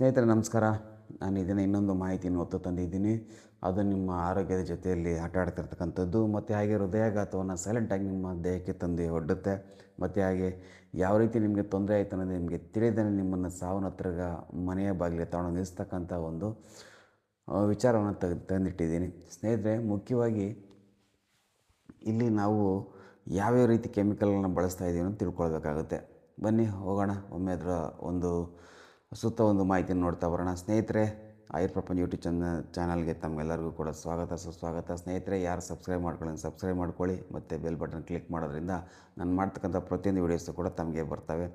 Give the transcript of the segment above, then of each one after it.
ಸ್ನೇಹಿತರೆ ನಮಸ್ಕಾರ. ನಾನು ಇದನ್ನು ಇನ್ನೊಂದು ಮಾಹಿತಿಯನ್ನು ಹೊತ್ತು ತಂದಿದ್ದೀನಿ. ಅದು ನಿಮ್ಮ ಆರೋಗ್ಯದ ಜೊತೆಯಲ್ಲಿ ಆಟ ಆಡ್ತಿರ್ತಕ್ಕಂಥದ್ದು ಮತ್ತು ಹಾಗೆ ಹೃದಯಾಘಾತವನ್ನು ಸೈಲೆಂಟಾಗಿ ನಿಮ್ಮ ದೇಹಕ್ಕೆ ತಂದು ಒಡ್ಡುತ್ತೆ. ಮತ್ತು ಹಾಗೆ ಯಾವ ರೀತಿ ನಿಮಗೆ ತೊಂದರೆ ಆಯಿತು ಅನ್ನೋದು ನಿಮಗೆ ತಿಳಿದೇ ನಿಮ್ಮನ್ನು ಸಾವನ್ನ ಹತ್ತಿರ ಮನೆಯ ಬಾಗಿಲಿಗೆ ತಗೊಂಡು ನಿಲ್ಲಿಸ್ತಕ್ಕಂಥ ಒಂದು ವಿಚಾರವನ್ನು ತಂದಿಟ್ಟಿದ್ದೀನಿ. ಸ್ನೇಹಿತರೆ, ಮುಖ್ಯವಾಗಿ ಇಲ್ಲಿ ನಾವು ಯಾವ್ಯಾವ ರೀತಿ ಕೆಮಿಕಲ್ಗಳನ್ನ ಬಳಸ್ತಾ ಇದ್ದೀವಿ ಅಂತ ತಿಳ್ಕೊಳ್ಬೇಕಾಗುತ್ತೆ. ಬನ್ನಿ ಹೋಗೋಣ, ಒಮ್ಮೆ ಅದರ ಒಂದು ಮಾಹಿತಿಯನ್ನು ನೋಡ್ತಾ ಬರೋಣ. ಸ್ನೇಹಿತರೆ, ಆಯುರ್ ಪ್ರಪಂಚ ಯೂಟ್ಯೂಬ್ ಚಾನಲ್ಗೆ ತಮ್ಮೆಲ್ಲರಿಗೂ ಕೂಡ ಸ್ವಾಗತ ಸುಸ್ವಾಗತ. ಸ್ನೇಹಿತರೆ, ಯಾರು ಸಬ್ಸ್ಕ್ರೈಬ್ ಮಾಡ್ಕೊಳ್ಳಿ ಮತ್ತು ಬೆಲ್ ಬಟನ್ ಕ್ಲಿಕ್ ಮಾಡೋದ್ರಿಂದ ನಾನು ಮಾಡ್ತಕ್ಕಂಥ ಪ್ರತಿಯೊಂದು ವೀಡಿಯೋಸು ಕೂಡ ತಮಗೆ ಬರ್ತವೆ.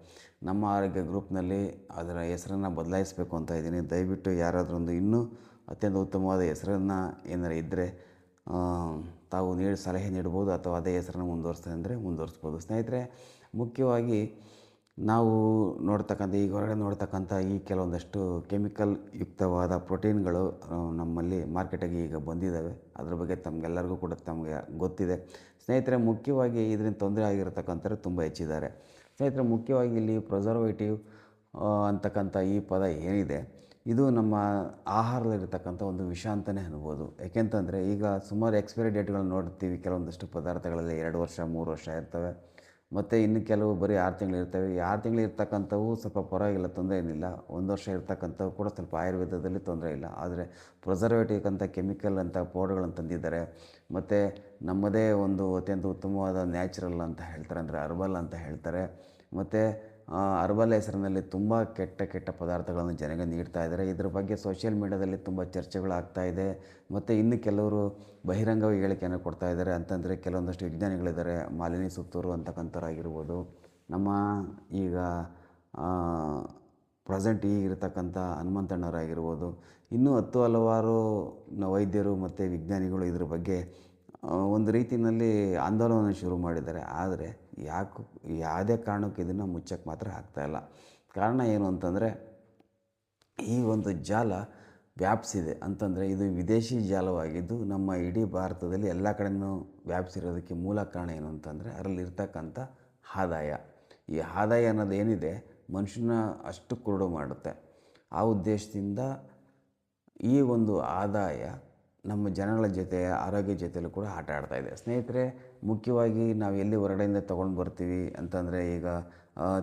ನಮ್ಮ ಆರೋಗ್ಯ ಗ್ರೂಪ್ನಲ್ಲಿ ಅದರ ಹೆಸರನ್ನು ಬದಲಾಯಿಸಬೇಕು ಅಂತ ಇದ್ದೀನಿ. ದಯವಿಟ್ಟು ಯಾರಾದರೂ ಇನ್ನೂ ಅತ್ಯಂತ ಉತ್ತಮವಾದ ಹೆಸರನ್ನು ಏನಾರು ಇದ್ದರೆ ತಾವು ಸಲಹೆ ನೀಡ್ಬೋದು, ಅಥವಾ ಅದೇ ಹೆಸರನ್ನು ಮುಂದುವರಿಸ್ಬೋದು. ಸ್ನೇಹಿತರೆ, ಮುಖ್ಯವಾಗಿ ನಾವು ಈಗ ಹೊರಗಡೆ ನೋಡ್ತಕ್ಕಂಥ ಈ ಕೆಲವೊಂದಷ್ಟು ಕೆಮಿಕಲ್ ಯುಕ್ತವಾದ ಪ್ರೋಟೀನ್ಗಳು ನಮ್ಮಲ್ಲಿ ಮಾರ್ಕೆಟಿಗೆ ಈಗ ಬಂದಿದ್ದಾವೆ. ಅದ್ರ ಬಗ್ಗೆ ತಮಗೆಲ್ಲರಿಗೂ ಕೂಡ ತಮಗೆ ಗೊತ್ತಿದೆ. ಸ್ನೇಹಿತರೆ, ಮುಖ್ಯವಾಗಿ ಇದರಿಂದ ತೊಂದರೆ ಆಗಿರತಕ್ಕಂಥವ್ರು ತುಂಬ ಹೆಚ್ಚಿದ್ದಾರೆ. ಸ್ನೇಹಿತರೆ, ಮುಖ್ಯವಾಗಿ ಇಲ್ಲಿ ಪ್ರಿಸರ್ವೇಟಿವ್ ಅಂತಕ್ಕಂಥ ಈ ಪದ ಏನಿದೆ, ಇದು ನಮ್ಮ ಆಹಾರದಲ್ಲಿರ್ತಕ್ಕಂಥ ಒಂದು ವಿಷ ಅಂತಲೇ ಅನ್ಬೋದು. ಯಾಕೆಂತಂದರೆ ಈಗ ಸುಮಾರು ಎಕ್ಸ್ಪೈರಿ ಡೇಟ್ಗಳನ್ನ ನೋಡ್ತೀವಿ. ಕೆಲವೊಂದಷ್ಟು ಪದಾರ್ಥಗಳಲ್ಲಿ 2 ವರ್ಷ 3 ವರ್ಷ ಇರ್ತವೆ, ಮತ್ತು ಇನ್ನು ಕೆಲವು ಬರೀ 6 ತಿಂಗಳು ಇರ್ತವೆ. ಈ 6 ತಿಂಗಳು ಇರ್ತಕ್ಕಂಥವು ಸ್ವಲ್ಪ ಪರವಾಗಿಲ್ಲ, ತೊಂದರೆ ಏನಿಲ್ಲ. 1 ವರ್ಷ ಇರ್ತಕ್ಕಂಥವು ಕೂಡ ಸ್ವಲ್ಪ ಆಯುರ್ವೇದದಲ್ಲಿ ತೊಂದರೆ ಇಲ್ಲ. ಆದರೆ ಪ್ರಿಸರ್ವೇಟಿವ್ ಅಂತ ಕೆಮಿಕಲ್ ಅಂತ ಪೌಡರ್ಗಳನ್ನು ತಂದಿದ್ದಾರೆ. ಮತ್ತು ನಮ್ಮದೇ ಒಂದು ಅತ್ಯಂತ ಉತ್ತಮವಾದ ನ್ಯಾಚುರಲ್ ಅಂತ ಹೇಳ್ತಾರೆ, ಅಂದರೆ ಹರ್ಬಲ್ ಅಂತ ಹೇಳ್ತಾರೆ. ಮತ್ತು ಹರ್ಬಲ್ ಹೆಸರಿನಲ್ಲಿ ತುಂಬ ಕೆಟ್ಟ ಪದಾರ್ಥಗಳನ್ನು ಜನರಿಗೆ ನೀಡ್ತಾ ಇದ್ದಾರೆ. ಇದ್ರ ಬಗ್ಗೆ ಸೋಷಿಯಲ್ ಮೀಡ್ಯಾದಲ್ಲಿ ತುಂಬ ಚರ್ಚೆಗಳಾಗ್ತಾಯಿದೆ. ಮತ್ತು ಇನ್ನು ಕೆಲವರು ಬಹಿರಂಗವಾಗಿ ಹೇಳಿಕೆಯನ್ನು ಕೊಡ್ತಾ ಇದ್ದಾರೆ. ಅಂತಂದರೆ ಕೆಲವೊಂದಷ್ಟು ವಿಜ್ಞಾನಿಗಳಿದ್ದಾರೆ, ಮಾಲಿನಿ ಸುತ್ತೂರು ಅಂತಕ್ಕಂಥವ್ರಾಗಿರ್ಬೋದು, ನಮ್ಮ ಈಗ ಪ್ರೆಸೆಂಟ್ ಈಗಿರ್ತಕ್ಕಂಥ ಹನುಮಂತಣ್ಣವರಾಗಿರ್ಬೋದು, ಇನ್ನೂ ಹಲವಾರು ವೈದ್ಯರು ಮತ್ತು ವಿಜ್ಞಾನಿಗಳು ಇದ್ರ ಬಗ್ಗೆ ಒಂದು ರೀತಿಯಲ್ಲಿ ಆಂದೋಲನ ಶುರು ಮಾಡಿದ್ದಾರೆ. ಆದರೆ ಯಾವುದೇ ಕಾರಣಕ್ಕೂ ಇದನ್ನು ಮುಚ್ಚಕ್ಕೆ ಮಾತ್ರ ಆಗ್ತಾಯಿಲ್ಲ. ಕಾರಣ ಏನು ಅಂತಂದರೆ, ಈ ಒಂದು ಜಾಲ ವ್ಯಾಪಿಸಿದೆ. ಅಂತಂದರೆ ಇದು ವಿದೇಶಿ ಜಾಲವಾಗಿದ್ದು ನಮ್ಮ ಇಡೀ ಭಾರತದಲ್ಲಿ ಎಲ್ಲ ಕಡೆಯೂ ವ್ಯಾಪಿಸಿರೋದಕ್ಕೆ ಮೂಲ ಕಾರಣ ಏನು ಅಂತಂದರೆ ಅದರಲ್ಲಿರ್ತಕ್ಕಂಥ ಆದಾಯ. ಈ ಆದಾಯ ಅನ್ನೋದು ಏನಿದೆ, ಮನುಷ್ಯನ ಅಷ್ಟು ಕುರುಡು ಮಾಡುತ್ತೆ. ಆ ಉದ್ದೇಶದಿಂದ ಈ ಒಂದು ಆದಾಯ ನಮ್ಮ ಜನಗಳ ಜೊತೆ ಆರೋಗ್ಯ ಜೊತೆಯಲ್ಲೂ ಕೂಡ ಆಟ ಆಡ್ತಾಯಿದೆ. ಸ್ನೇಹಿತರೆ, ಮುಖ್ಯವಾಗಿ ನಾವು ಎಲ್ಲಿ ಹೊರಗಡೆಯಿಂದ ತೊಗೊಂಡು ಬರ್ತೀವಿ ಅಂತಂದರೆ, ಈಗ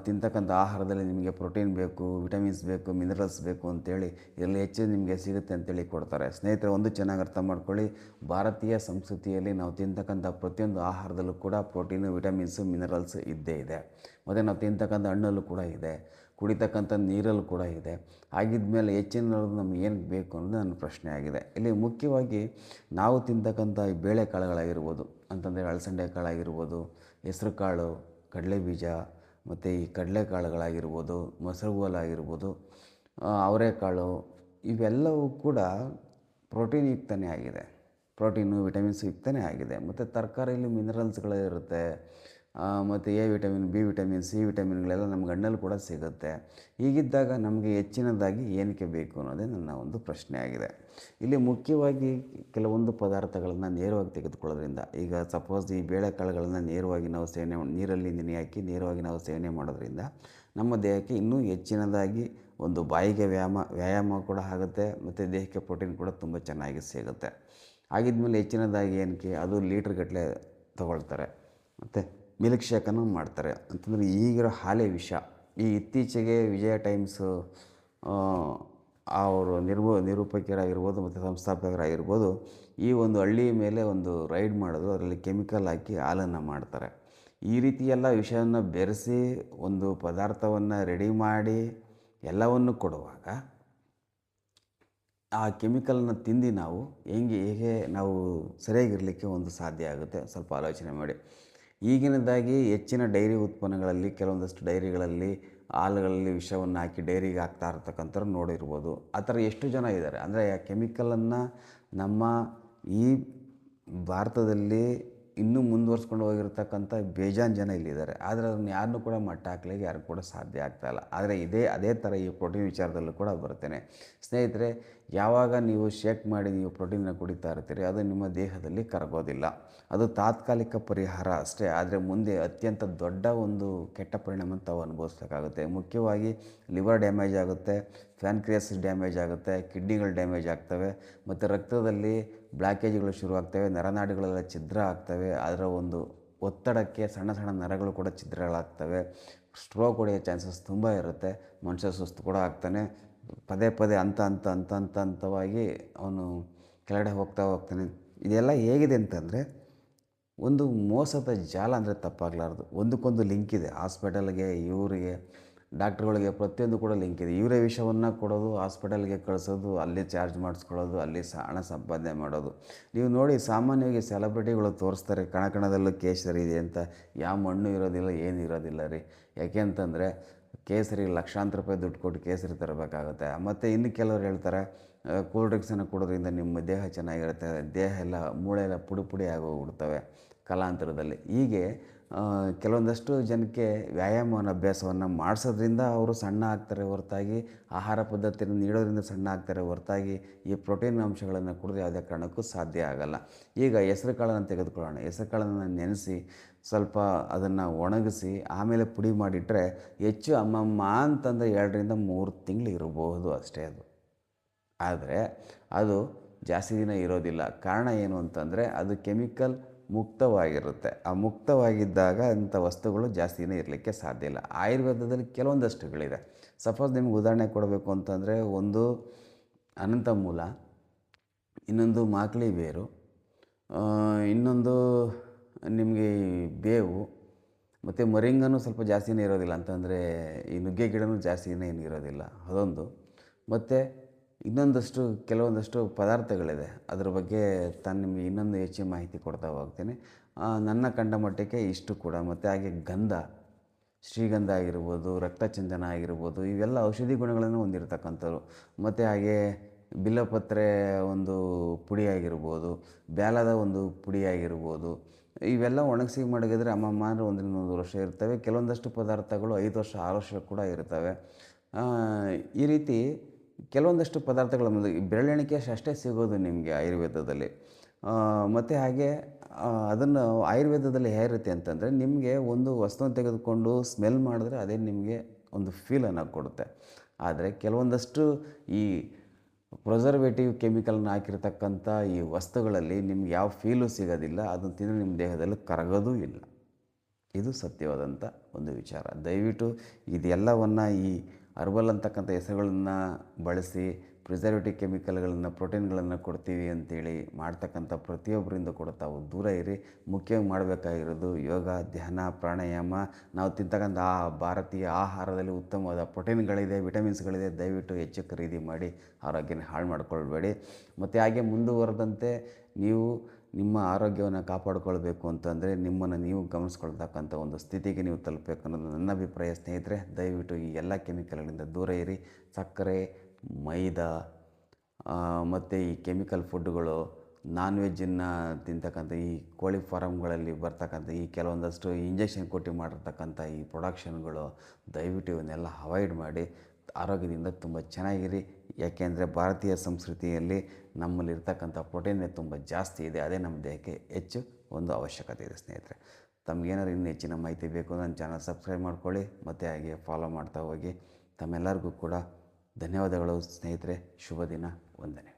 ತಿಂತಕ್ಕಂಥ ಆಹಾರದಲ್ಲಿ ನಿಮಗೆ ಪ್ರೋಟೀನ್ ಬೇಕು, ವಿಟಮಿನ್ಸ್ ಬೇಕು, ಮಿನರಲ್ಸ್ ಬೇಕು ಅಂತೇಳಿ ಇದರಲ್ಲಿ ಹೆಚ್ಚು ನಿಮಗೆ ಸಿಗುತ್ತೆ ಅಂತೇಳಿ ಕೊಡ್ತಾರೆ. ಸ್ನೇಹಿತರೆ, ಒಂದು ಚೆನ್ನಾಗಿ ಅರ್ಥ ಮಾಡ್ಕೊಳ್ಳಿ, ಭಾರತೀಯ ಸಂಸ್ಕೃತಿಯಲ್ಲಿ ನಾವು ತಿಂತಕ್ಕಂಥ ಪ್ರತಿಯೊಂದು ಆಹಾರದಲ್ಲೂ ಕೂಡ ಪ್ರೋಟೀನು, ವಿಟಮಿನ್ಸು, ಮಿನರಲ್ಸ್ ಇದ್ದೇ ಇದೆ. ಮತ್ತು ನಾವು ತಿಂತಕ್ಕಂಥ ಹಣ್ಣಲ್ಲೂ ಕೂಡ ಇದೆ, ಕುಡಿತಕ್ಕಂಥ ನೀರಲ್ಲೂ ಕೂಡ ಇದೆ. ಆಗಿದ್ಮೇಲೆ ಹೆಚ್ಚಿನದು ನಮ್ಗೆ ಏನು ಬೇಕು ಅನ್ನೋದು ನನ್ನ ಪ್ರಶ್ನೆ ಆಗಿದೆ. ಇಲ್ಲಿ ಮುಖ್ಯವಾಗಿ ನಾವು ತಿಂತಕ್ಕಂಥ ಈ ಬೇಳೆಕಾಳುಗಳಾಗಿರ್ಬೋದು, ಅಂತಂದರೆ ಅಳಸಂದೆ ಕಾಳಾಗಿರ್ಬೋದು, ಹೆಸರು ಕಾಳು, ಕಡಲೆಬೀಜ, ಮತ್ತು ಈ ಕಡಲೆಕಾಳುಗಳಾಗಿರ್ಬೋದು, ಮೊಸರುಗೋಲಾಗಿರ್ಬೋದು, ಅವರೆಕಾಳು, ಇವೆಲ್ಲವೂ ಕೂಡ ಪ್ರೋಟೀನ್ ಯುಕ್ತನೇ ಆಗಿದೆ. ಪ್ರೋಟೀನು, ವಿಟಮಿನ್ಸ್ ಯುಕ್ತನೇ ಆಗಿದೆ. ಮತ್ತು ತರಕಾರಿಯಲ್ಲಿ ಮಿನರಲ್ಸ್ಗಳು ಇರುತ್ತೆ, ಮತ್ತು A vitamin, B vitamin, C ವಿಟಮಿನ್ಗಳೆಲ್ಲ ನಮ್ಗೆ ಹಣ್ಣಲ್ಲಿ ಕೂಡ ಸಿಗುತ್ತೆ. ಹೀಗಿದ್ದಾಗ ನಮಗೆ ಹೆಚ್ಚಿನದಾಗಿ ಏನಕ್ಕೆ ಬೇಕು ಅನ್ನೋದೇ ನನ್ನ ಒಂದು ಪ್ರಶ್ನೆ ಆಗಿದೆ. ಇಲ್ಲಿ ಮುಖ್ಯವಾಗಿ ಕೆಲವೊಂದು ಪದಾರ್ಥಗಳನ್ನು ನೇರವಾಗಿ ತೆಗೆದುಕೊಳ್ಳೋದ್ರಿಂದ, ಈಗ ಸಪೋಸ್ ಈ ಬೇಳೆಕಾಳುಗಳನ್ನು ನೇರವಾಗಿ ನಾವು ನೀರಲ್ಲಿ ನೆನೆ ಹಾಕಿ ನೇರವಾಗಿ ನಾವು ಸೇವನೆ ಮಾಡೋದ್ರಿಂದ ನಮ್ಮ ದೇಹಕ್ಕೆ ಇನ್ನೂ ಹೆಚ್ಚಿನದಾಗಿ ಒಂದು ಬಾಯಿಗೆ ವ್ಯಾಯಾಮ ಕೂಡ ಆಗುತ್ತೆ, ಮತ್ತು ದೇಹಕ್ಕೆ ಪ್ರೋಟೀನ್ ಕೂಡ ತುಂಬ ಚೆನ್ನಾಗಿ ಸಿಗುತ್ತೆ. ಆಗಿದ್ಮೇಲೆ ಹೆಚ್ಚಿನದಾಗಿ ಏನಕ್ಕೆ ಅದು ಲೀಟ್ರ್ಗಟ್ಟಲೆ ತೊಗೊಳ್ತಾರೆ, ಮತ್ತು ಮಿಲ್ಕ್ ಶೇಕನ್ನು ಮಾಡ್ತಾರೆ. ಅಂತಂದರೆ ಈಗಿರೋ ಹಾಲೇ ವಿಷ. ಈ ಇತ್ತೀಚೆಗೆ ವಿಜಯ ಟೈಮ್ಸು ಅವರು ನಿರೂಪಕರಾಗಿರ್ಬೋದು ಮತ್ತು ಸಂಸ್ಥಾಪಕರಾಗಿರ್ಬೋದು, ಈ ಒಂದು ಹಳ್ಳಿ ಮೇಲೆ ಒಂದು ರೈಡ್ ಮಾಡೋದು, ಅದರಲ್ಲಿ ಕೆಮಿಕಲ್ ಹಾಕಿ ಹಾಲನ್ನು ಮಾಡ್ತಾರೆ. ಈ ರೀತಿಯೆಲ್ಲ ವಿಷಯವನ್ನು ಬೆರೆಸಿ ಒಂದು ಪದಾರ್ಥವನ್ನು ರೆಡಿ ಮಾಡಿ ಎಲ್ಲವನ್ನು ಕೊಡುವಾಗ ಆ ಕೆಮಿಕಲನ್ನು ತಿಂದು ನಾವು ಹೇಗೆ ನಾವು ಸರಿಯಾಗಿರಲಿಕ್ಕೆ ಒಂದು ಸಾಧ್ಯ ಆಗುತ್ತೆ? ಸ್ವಲ್ಪ ಆಲೋಚನೆ ಮಾಡಿ. ಈಗಿನದಾಗಿ ಹೆಚ್ಚಿನ ಡೈರಿ ಉತ್ಪನ್ನಗಳಲ್ಲಿ, ಕೆಲವೊಂದಷ್ಟು ಡೈರಿಗಳಲ್ಲಿ ಹಾಲುಗಳಲ್ಲಿ ವಿಷವನ್ನು ಹಾಕಿ ಡೈರಿಗೆ ಹಾಕ್ತಾ ಇರ್ತಕ್ಕಂಥವ್ರು ನೋಡಿರ್ಬೋದು. ಆ ಥರ ಎಷ್ಟು ಜನ ಇದ್ದಾರೆ ಅಂದರೆ, ಕೆಮಿಕಲನ್ನು ನಮ್ಮ ಈ ಭಾರತದಲ್ಲಿ ಇನ್ನೂ ಮುಂದುವರ್ಸ್ಕೊಂಡು ಹೋಗಿರ್ತಕ್ಕಂಥ ಬೇಜಾನ್ ಜನ ಇಲ್ಲಿದ್ದಾರೆ. ಆದರೆ ಅದನ್ನು ಯಾರನ್ನೂ ಕೂಡ ಮಟ್ಟ ಹಾಕ್ಲಿಕ್ಕೆ ಯಾರಿಗೂ ಕೂಡ ಸಾಧ್ಯ ಆಗ್ತಾಯಿಲ್ಲ. ಆದರೆ ಅದೇ ಥರ ಈ ಪ್ರೋಟೀನ್ ವಿಚಾರದಲ್ಲೂ ಕೂಡ ಬರ್ತೇನೆ. ಸ್ನೇಹಿತರೆ, ಯಾವಾಗ ನೀವು ಶೇಕ್ ಮಾಡಿ ನೀವು ಪ್ರೋಟೀನನ್ನು ಕುಡಿತಾ ಇರ್ತೀರಿ, ಅದು ನಿಮ್ಮ ದೇಹದಲ್ಲಿ ಕರಗೋದಿಲ್ಲ. ಅದು ತಾತ್ಕಾಲಿಕ ಪರಿಹಾರ ಅಷ್ಟೇ. ಆದರೆ ಮುಂದೆ ಅತ್ಯಂತ ದೊಡ್ಡ ಒಂದು ಕೆಟ್ಟ ಪರಿಣಾಮ ತಾವು ಅನುಭವಿಸ್ಬೇಕಾಗುತ್ತೆ. ಮುಖ್ಯವಾಗಿ ಲಿವರ್ ಡ್ಯಾಮೇಜ್ ಆಗುತ್ತೆ, ಪ್ಯಾನ್ಕ್ರಿಯಾಸಿಸ್ ಡ್ಯಾಮೇಜ್ ಆಗುತ್ತೆ, ಕಿಡ್ನಿಗಳು ಡ್ಯಾಮೇಜ್ ಆಗ್ತವೆ, ಮತ್ತು ರಕ್ತದಲ್ಲಿ ಬ್ಲಾಕೇಜ್ಗಳು ಶುರುವಾಗ್ತವೆ, ನರನಾಡಿಗಳೆಲ್ಲ ಛಿದ್ರ ಆಗ್ತವೆ. ಅದರ ಒಂದು ಒತ್ತಡಕ್ಕೆ ಸಣ್ಣ ಸಣ್ಣ ನರಗಳು ಕೂಡ ಛಿದ್ರಗಳಾಗ್ತವೆ. ಸ್ಟ್ರೋಕ್ ಹೊಡೆಯೋ ಚಾನ್ಸಸ್ ತುಂಬ ಇರುತ್ತೆ. ಮನುಷ್ಯ ಸುಸ್ತು ಕೂಡ ಆಗ್ತಾನೆ. ಪದೇ ಪದೇ ಹಂತವಾಗಿ ಅವನು ಕೆಳಗಡೆ ಹೋಗ್ತಾನೆ. ಇದೆಲ್ಲ ಹೇಗಿದೆ ಅಂತಂದರೆ ಒಂದು ಮೋಸದ ಜಾಲ ಅಂದರೆ ತಪ್ಪಾಗಲಾರ್ದು. ಒಂದಕ್ಕೊಂದು ಲಿಂಕ್ ಇದೆ. ಹಾಸ್ಪಿಟಲ್ಗೆ, ಇವರಿಗೆ, ಡಾಕ್ಟ್ರುಗಳಿಗೆ ಪ್ರತಿಯೊಂದು ಕೂಡ ಲಿಂಕ್ ಇದೆ. ಇವರೇ ವಿಷವನ್ನು ಕೊಡೋದು, ಹಾಸ್ಪಿಟಲ್ಗೆ ಕಳಿಸೋದು, ಅಲ್ಲಿ ಚಾರ್ಜ್ ಮಾಡಿಸ್ಕೊಳ್ಳೋದು, ಅಲ್ಲಿ ಹಣ ಸಂಪಾದನೆ ಮಾಡೋದು. ನೀವು ನೋಡಿ, ಸಾಮಾನ್ಯವಾಗಿ ಸೆಲೆಬ್ರಿಟಿಗಳು ತೋರಿಸ್ತಾರೆ ಕಣಕಣದಲ್ಲೂ ಕೇಸರಿ ಇದೆ ಅಂತ. ಯಾವ ಮಣ್ಣು ಇರೋದಿಲ್ಲ, ಏನು ಇರೋದಿಲ್ಲ ರೀ. ಯಾಕೆ ಅಂತಂದರೆ ಕೇಸರಿ ಲಕ್ಷಾಂತರ ರೂಪಾಯಿ ದುಡ್ಡು ಕೊಟ್ಟು ಕೇಸರಿ ತರಬೇಕಾಗುತ್ತೆ. ಮತ್ತು ಇನ್ನು ಕೆಲವರು ಹೇಳ್ತಾರೆ ಕೂಲ್ ಡ್ರಿಂಕ್ಸನ್ನು ಕುಡೋದ್ರಿಂದ ನಿಮ್ಮ ದೇಹ ಚೆನ್ನಾಗಿರುತ್ತೆ, ದೇಹ ಎಲ್ಲ ಮೂಳೆ ಎಲ್ಲ ಪುಡಿ ಪುಡಿ ಆಗೋಗ್ಬಿಡ್ತವೆ ಕಾಲಾಂತರದಲ್ಲಿ. ಹೀಗೆ ಕೆಲವೊಂದಷ್ಟು ಜನಕ್ಕೆ ವ್ಯಾಯಾಮವನ್ನು ಅಭ್ಯಾಸವನ್ನು ಮಾಡಿಸೋದ್ರಿಂದ ಅವರು ಸಣ್ಣ ಆಗ್ತಾರೆ ಹೊರತಾಗಿ, ಆಹಾರ ಪದ್ಧತಿಯನ್ನು ನೀಡೋದ್ರಿಂದ ಸಣ್ಣ ಆಗ್ತಾರೆ ಹೊರತಾಗಿ, ಈ ಪ್ರೋಟೀನ್ ಅಂಶಗಳನ್ನು ಕುಡಿದು ಯಾವುದೇ ಕಾರಣಕ್ಕೂ ಸಾಧ್ಯ ಆಗಲ್ಲ. ಈಗ ಹೆಸರು ಕಾಳನ್ನು ತೆಗೆದುಕೊಳ್ಳೋಣ. ಹೆಸರು ಕಾಳನ್ನು ನೆನೆಸಿ ಸ್ವಲ್ಪ ಅದನ್ನು ಒಣಗಿಸಿ ಆಮೇಲೆ ಪುಡಿ ಮಾಡಿಟ್ರೆ ಹೆಚ್ಚು ಅಮ್ಮಮ್ಮ ಅಂತಂದರೆ 2 ರಿಂದ 3 ತಿಂಗಳು ಇರಬಹುದು ಅಷ್ಟೇ. ಆದರೆ ಅದು ಜಾಸ್ತಿ ದಿನ ಇರೋದಿಲ್ಲ. ಕಾರಣ ಏನು ಅಂತಂದರೆ ಅದು ಕೆಮಿಕಲ್ ಮುಕ್ತವಾಗಿರುತ್ತೆ. ಆ ಮುಕ್ತವಾಗಿದ್ದಾಗ ಅಂಥ ವಸ್ತುಗಳು ಜಾಸ್ತಿ ದಿನ ಇರಲಿಕ್ಕೆ ಸಾಧ್ಯ ಇಲ್ಲ. ಆಯುರ್ವೇದದಲ್ಲಿ ಕೆಲವೊಂದಷ್ಟುಗಳಿದೆ. ಸಪೋಸ್ ನಿಮ್ಗೆ ಉದಾಹರಣೆ ಕೊಡಬೇಕು ಅಂತಂದರೆ, ಒಂದು ಅನಂತ ಮೂಲ, ಇನ್ನೊಂದು ಮಾಕ್ಲಿ ಬೇರು, ಇನ್ನೊಂದು ನಿಮಗೆ ಬೇವು, ಮತ್ತು ಮೊರಿಂಗನೂ ಸ್ವಲ್ಪ ಜಾಸ್ತಿನೇ ಇರೋದಿಲ್ಲ. ಅಂತಂದರೆ ಈ ನುಗ್ಗೆ ಗಿಡನೂ ಜಾಸ್ತಿ ದಿನ ಏನು ಇರೋದಿಲ್ಲ, ಅದೊಂದು. ಮತ್ತು ಇನ್ನೊಂದಷ್ಟು ಕೆಲವೊಂದಷ್ಟು ಪದಾರ್ಥಗಳಿದೆ. ಅದ್ರ ಬಗ್ಗೆ ನಿಮಗೆ ಇನ್ನೊಂದು ಹೆಚ್ಚಿನ ಮಾಹಿತಿ ಕೊಡ್ತಾ ಹೋಗ್ತೀನಿ. ನನ್ನ ಕಂಡ ಮಟ್ಟಕ್ಕೆ ಇಷ್ಟು ಕೂಡ. ಮತ್ತು ಹಾಗೆ ಗಂಧ, ಶ್ರೀಗಂಧ ಆಗಿರ್ಬೋದು, ರಕ್ತಚಂದನ ಆಗಿರ್ಬೋದು, ಇವೆಲ್ಲ ಔಷಧಿ ಗುಣಗಳನ್ನು ಹೊಂದಿರತಕ್ಕಂಥವ್ರು. ಮತ್ತು ಹಾಗೆ ಬಿಲ್ಲಪತ್ರೆ ಒಂದು ಪುಡಿ ಆಗಿರ್ಬೋದು, ಬ್ಯಾಲದ ಒಂದು ಪುಡಿ ಆಗಿರ್ಬೋದು, ಇವೆಲ್ಲ ಒಣಗಿಸಿ ಮಡಗಿದ್ರೆ ಅಮ್ಮಮ್ಮ ಅಂದರೆ 1 ರಿಂದ 1 ವರ್ಷ ಇರ್ತವೆ. ಕೆಲವೊಂದಷ್ಟು ಪದಾರ್ಥಗಳು 5 ವರ್ಷ 6 ವರ್ಷ ಕೂಡ ಇರ್ತವೆ. ಈ ರೀತಿ ಕೆಲವೊಂದಷ್ಟು ಪದಾರ್ಥಗಳ ಬೆರಳೆಣಿಕೆ ಅಷ್ಟೇ ಸಿಗೋದು ನಿಮಗೆ ಆಯುರ್ವೇದದಲ್ಲಿ. ಮತ್ತು ಹಾಗೆ ಅದನ್ನು ಆಯುರ್ವೇದದಲ್ಲಿ ಹೇಗಿರುತ್ತೆ ಅಂತಂದರೆ, ನಿಮಗೆ ಒಂದು ವಸ್ತುವನ್ನು ತೆಗೆದುಕೊಂಡು ಸ್ಮೆಲ್ ಮಾಡಿದ್ರೆ ಅದೇ ನಿಮಗೆ ಒಂದು ಫೀಲನ್ನು ಕೊಡುತ್ತೆ. ಆದರೆ ಕೆಲವೊಂದಷ್ಟು ಈ ಪ್ರಿಸರ್ವೇಟಿವ್ ಕೆಮಿಕಲ್ನ ಹಾಕಿರ್ತಕ್ಕಂಥ ಈ ವಸ್ತುಗಳಲ್ಲಿ ನಿಮ್ಗೆ ಯಾವ ಫೀಲು ಸಿಗೋದಿಲ್ಲ. ಅದನ್ನು ತಿಂದರೆ ನಿಮ್ಮ ದೇಹದಲ್ಲಿ ಕರಗೋದೂ ಇಲ್ಲ. ಇದು ಸತ್ಯವಾದಂಥ ಒಂದು ವಿಚಾರ. ದಯವಿಟ್ಟು ಇದೆಲ್ಲವನ್ನು ಈ ಹರ್ಬಲ್ ಅಂತಕ್ಕಂಥ ಹೆಸರುಗಳನ್ನು ಬಳಸಿ ಪ್ರಿಸರ್ವೇಟಿವ್ ಕೆಮಿಕಲ್ಗಳನ್ನು, ಪ್ರೋಟೀನ್ಗಳನ್ನು ಕೊಡ್ತೀವಿ ಅಂತೇಳಿ ಮಾಡ್ತಕ್ಕಂಥ ಪ್ರತಿಯೊಬ್ಬರಿಂದ ಕೂಡ ತಾವು ದೂರ ಇರಿ. ಮುಖ್ಯವಾಗಿ ಮಾಡಬೇಕಾಗಿರೋದು ಯೋಗ, ಧ್ಯಾನ, ಪ್ರಾಣಾಯಾಮ. ನಾವು ತಿಂತಕ್ಕಂಥ ಭಾರತೀಯ ಆಹಾರದಲ್ಲಿ ಉತ್ತಮವಾದ ಪ್ರೋಟೀನ್ಗಳಿದೆ, ವಿಟಮಿನ್ಸ್ಗಳಿದೆ. ದಯವಿಟ್ಟು ಹೆಚ್ಚು ಖರೀದಿ ಮಾಡಿ ಆರೋಗ್ಯನ ಹಾಳು ಮಾಡ್ಕೊಳ್ಬೇಡಿ. ಮತ್ತು ಹಾಗೆ ಮುಂದುವರೆದಂತೆ ನೀವು ನಿಮ್ಮ ಆರೋಗ್ಯವನ್ನು ಕಾಪಾಡಿಕೊಳ್ಬೇಕು ಅಂತಂದರೆ ನಿಮ್ಮನ್ನು ನೀವು ಗಮನಿಸ್ಕೊಳ್ತಕ್ಕಂಥ ಒಂದು ಸ್ಥಿತಿಗೆ ನೀವು ತಲುಪಬೇಕು ಅನ್ನೋದು ನನ್ನ ಅಭಿಪ್ರಾಯ. ಸ್ನೇಹಿತರೆ, ದಯವಿಟ್ಟು ಈ ಎಲ್ಲ ಕೆಮಿಕಲ್ಗಳಿಂದ ದೂರ ಇರಿ. ಸಕ್ಕರೆ, ಮೈದಾ ಮತ್ತು ಈ ಕೆಮಿಕಲ್ ಫುಡ್ಡುಗಳು, ನಾನ್ ವೆಜ್ಜನ್ನು ತಿಂತಕ್ಕಂಥ ಈ ಕೋಳಿ ಫಾರಮ್ಗಳಲ್ಲಿ ಬರ್ತಕ್ಕಂಥ ಈ ಕೆಲವೊಂದಷ್ಟು ಇಂಜೆಕ್ಷನ್ ಕೊಟ್ಟು ಮಾಡಿರ್ತಕ್ಕಂಥ ಈ ಪ್ರೊಡಕ್ಷನ್ಗಳು, ದಯವಿಟ್ಟು ಇವನ್ನೆಲ್ಲ ಅವಾಯ್ಡ್ ಮಾಡಿ ಆರೋಗ್ಯದಿಂದ ತುಂಬ ಚೆನ್ನಾಗಿರಿ. ಯಾಕೆಂದರೆ ಭಾರತೀಯ ಸಂಸ್ಕೃತಿಯಲ್ಲಿ ನಮ್ಮಲ್ಲಿರ್ತಕ್ಕಂಥ ಪ್ರೋಟೀನ್ನೇ ತುಂಬ ಜಾಸ್ತಿ ಇದೆ. ಅದೇ ನಮ್ಮ ದೇಹಕ್ಕೆ ಹೆಚ್ಚು ಒಂದು ಅವಶ್ಯಕತೆ ಇದೆ. ಸ್ನೇಹಿತರೆ, ತಮಗೇನಾದ್ರು ಇನ್ನೂ ಹೆಚ್ಚಿನ ಮಾಹಿತಿ ಬೇಕು ಅಂದರೆ ನನ್ನ ಚಾನಲ್ ಸಬ್ಸ್ಕ್ರೈಬ್ ಮಾಡ್ಕೊಳ್ಳಿ. ಮತ್ತು ಹಾಗೆ ಫಾಲೋ ಮಾಡ್ತಾ ಹೋಗಿ. ತಮ್ಮೆಲ್ಲರಿಗೂ ಕೂಡ ಧನ್ಯವಾದಗಳು ಸ್ನೇಹಿತರೆ. ಶುಭ ದಿನ. ವಂದನೆ.